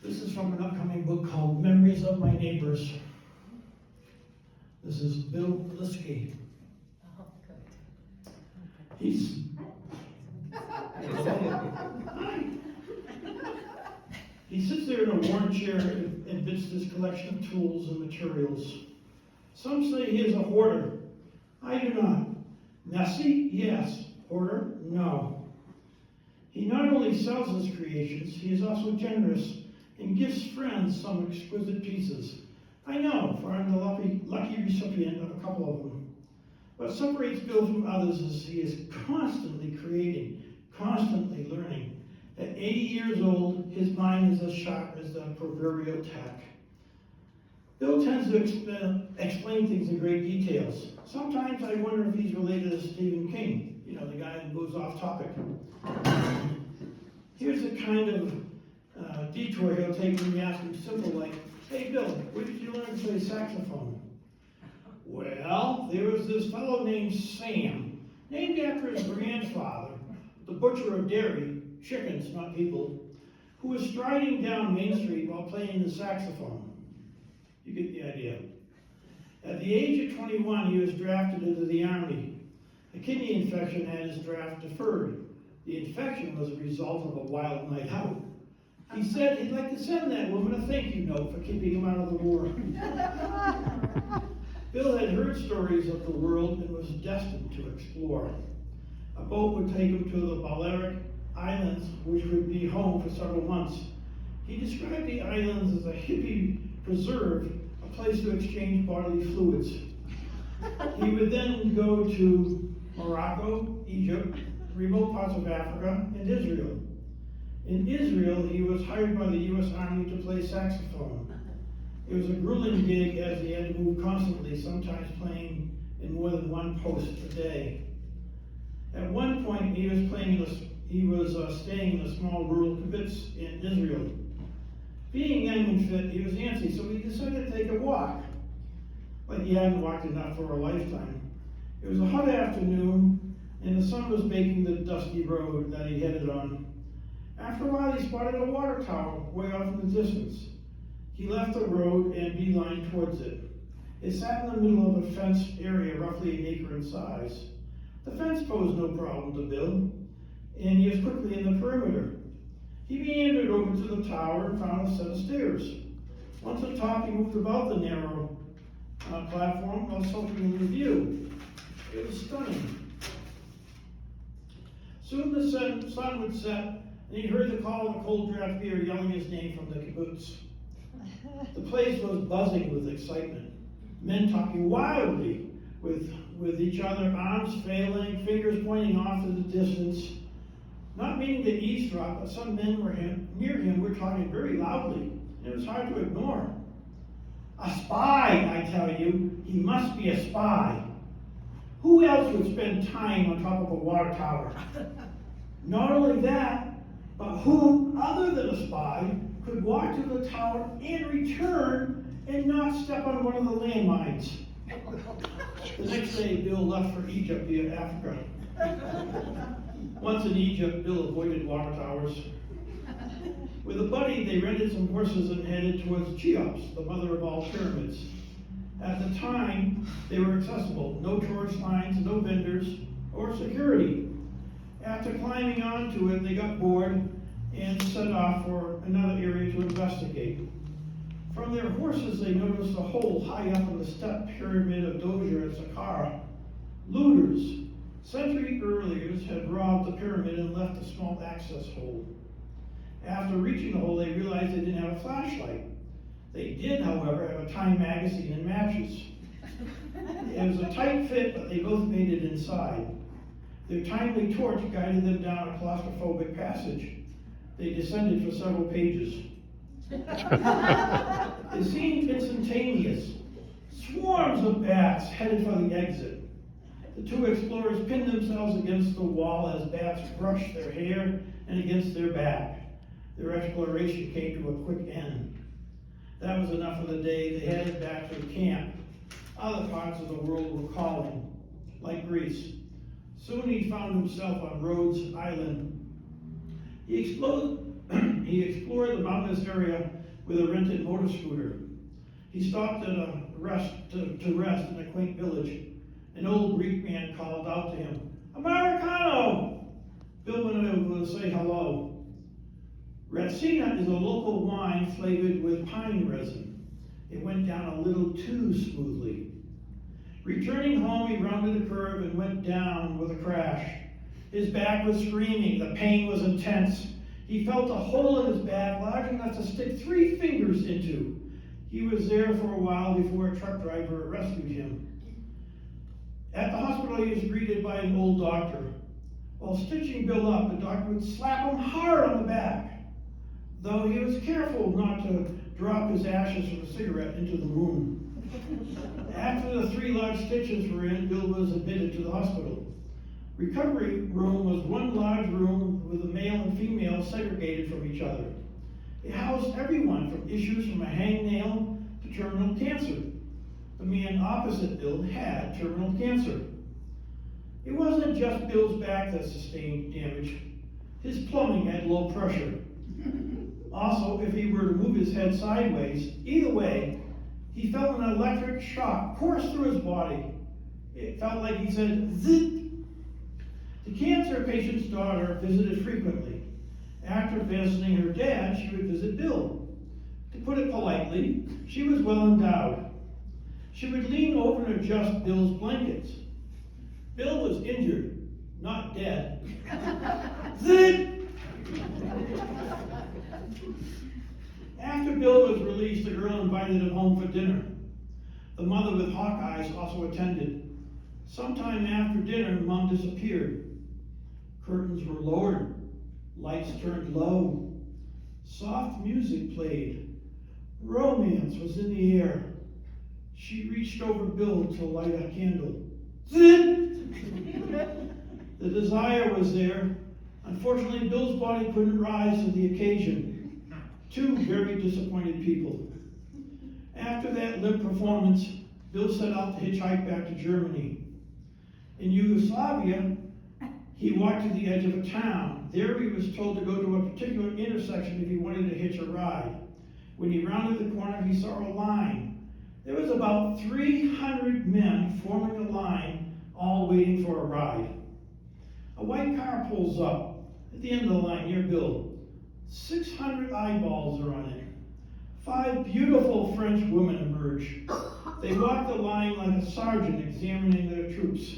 This is from an upcoming book called Memories of My Neighbors. This is Bill Lieske. Oh, good. He's He sits there in a worn chair amidst his collection of tools and materials. Some say he is a hoarder. I do not. Messy? Yes. Hoarder? No. He not only sells his creations, he is also generous and gives friends some exquisite pieces. I know, for I'm the lucky recipient of a couple of them. What separates Bill from others is he is constantly creating, constantly learning. At 80 years old, his mind is as sharp as the proverbial tack. Bill tends to explain things in great details. Sometimes I wonder if he's related to Stephen King, the guy that goes off topic. Here's the kind of detour he'll take when you ask him simple like, hey Bill, where did you learn to play saxophone? Well, there was this fellow named Sam, named after his grandfather, the butcher of dairy, chickens, not people, who was striding down Main Street while playing the saxophone. You get the idea. At the age of 21, he was drafted into the Army. A kidney infection had his draft deferred. The infection was a result of a wild night out. He said he'd like to send that woman a thank you note for keeping him out of the war. Bill had heard stories of the world and was destined to explore. A boat would take him to the Balearic Islands, which would be home for several months. He described the islands as a hippie preserve, a place to exchange bodily fluids. He would then go to Morocco, Egypt, remote parts of Africa, and Israel. In Israel, he was hired by the U.S. Army to play saxophone. It was a grueling gig as he had to move constantly, sometimes playing in more than one post a day. At one point, he was staying in a small rural kibbutz in Israel. Being young and fit, he was antsy, so he decided to take a walk. Like he hadn't walked enough for a lifetime. It was a hot afternoon, and the sun was baking the dusty road that he headed on. After a while, he spotted a water tower way off in the distance. He left the road and beelined towards it. It sat in the middle of a fenced area roughly an acre in size. The fence posed no problem to Bill, and he was quickly in the perimeter. He meandered over to the tower and found a set of stairs. Once at the top, he moved about the narrow platform while soaking in the view. It was stunning. Soon the sun would set, and he heard the call of a cold draft beer yelling his name from the kibbutz. The place was buzzing with excitement. Men talking wildly with each other, arms flailing, fingers pointing off to the distance. Not meaning to eavesdrop, but some men near him were talking very loudly. It was hard to ignore. A spy, I tell you. He must be a spy. Who else would spend time on top of a water tower? Not only that, but who, other than a spy, could walk to the tower and return and not step on one of the landmines? The next day, Bill left for Egypt via Africa. Once in Egypt, Bill avoided water towers. With a buddy, they rented some horses and headed towards Cheops, the mother of all pyramids. At the time, they were accessible. No tourist lines, no vendors, or security. After climbing onto it, they got bored and set off for another area to investigate. From their horses, they noticed a hole high up in the step pyramid of Dozier at Saqqara. Looters, centuries earlier, had robbed the pyramid and left a small access hole. After reaching the hole, they realized they didn't have a flashlight. They did, however, have a Time magazine and matches. It was a tight fit, but they both made it inside. Their timely torch guided them down a claustrophobic passage. They descended for several pages. It seemed instantaneous. Swarms of bats headed for the exit. The two explorers pinned themselves against the wall as bats brushed their hair and against their back. Their exploration came to a quick end. That was enough for the day. They headed back to the camp. Other parts of the world were calling, like Greece. Soon he found himself on Rhodes Island. He He explored the mountainous area with a rented motor scooter. He stopped at a to rest in a quaint village. An old Greek man called out to him, "Americano!" Bill went over to say hello. Retsina is a local wine flavored with pine resin. It went down a little too smoothly. Returning home, he rounded a curve and went down with a crash. His back was screaming. The pain was intense. He felt a hole in his back large enough to stick 3 fingers into. He was there for a while before a truck driver rescued him. At the hospital, he was greeted by an old doctor. While stitching Bill up, the doctor would slap him hard on the back, though he was careful not to drop his ashes from a cigarette into the wound. After the 3 large stitches were in, Bill was admitted to the hospital. Recovery room was one large room with the male and female segregated from each other. It housed everyone from issues from a hangnail to terminal cancer. The man opposite Bill had terminal cancer. It wasn't just Bill's back that sustained damage. His plumbing had low pressure. Also, if he were to move his head sideways, either way, he felt an electric shock course through his body. It felt like he said, "Zit." The cancer patient's daughter visited frequently. After visiting her dad, she would visit Bill. To put it politely, she was well endowed. She would lean over and adjust Bill's blankets. Bill was injured, not dead. Zit! After Bill was released, the girl invited him home for dinner. The mother with hawk eyes also attended. Sometime after dinner, Mom disappeared. Curtains were lowered. Lights turned low. Soft music played. Romance was in the air. She reached over Bill to light a candle. Zit! The desire was there. Unfortunately, Bill's body couldn't rise to the occasion. 2 very disappointed people. After that limp performance, Bill set out to hitchhike back to Germany. In Yugoslavia, he walked to the edge of a town. There he was told to go to a particular intersection if he wanted to hitch a ride. When he rounded the corner, he saw a line. There was about 300 men forming a line, all waiting for a ride. A white car pulls up at the end of the line near Bill. 600 eyeballs are on it. 5 beautiful French women emerge. They walk the line like a sergeant examining their troops.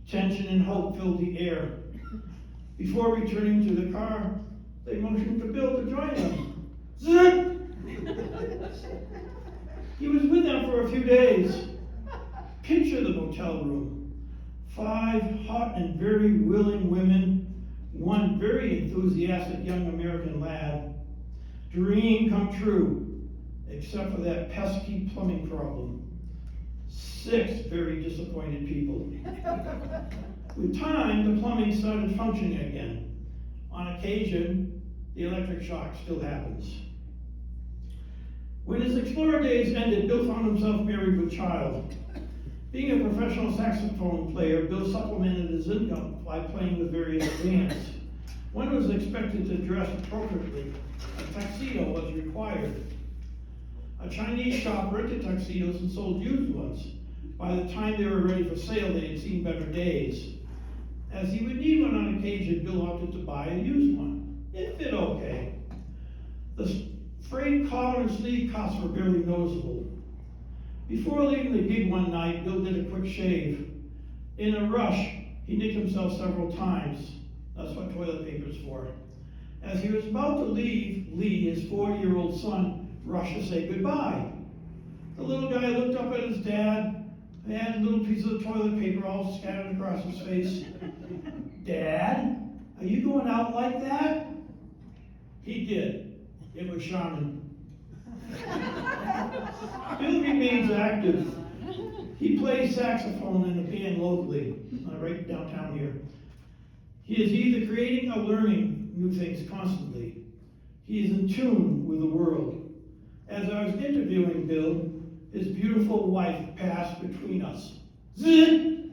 Tension and hope filled the air. Before returning to the car, they motioned to Bill to join them. Zip! He was with them for a few days. Picture the motel room. 5 hot and very willing women, 1 very enthusiastic young American lad. Dream come true, except for that pesky plumbing problem. 6 very disappointed people. With time, the plumbing started functioning again. On occasion, the electric shock still happens. When his explorer days ended, Bill found himself married with child. Being a professional saxophone player, Bill supplemented his income by playing with various bands. One was expected to dress appropriately. A tuxedo was required. A Chinese shop rented tuxedos and sold used ones. By the time they were ready for sale, they had seen better days. As he would need one on occasion, Bill opted to buy a used one. It fit okay. The frayed collar and sleeve cuffs were barely noticeable. Before leaving the gig one night, Bill did a quick shave. In a rush, he nicked himself several times. That's what toilet paper's for. As he was about to leave, Lee, his 4-year-old son, rushed to say goodbye. The little guy looked up at his dad, and had little pieces of toilet paper all scattered across his face. "Dad, are you going out like that?" He did. It was Shaman. Bill remains active. He plays saxophone in a band locally, right downtown here. He is either creating or learning new things constantly. He is in tune with the world. As I was interviewing Bill, his beautiful wife passed between us. Zit!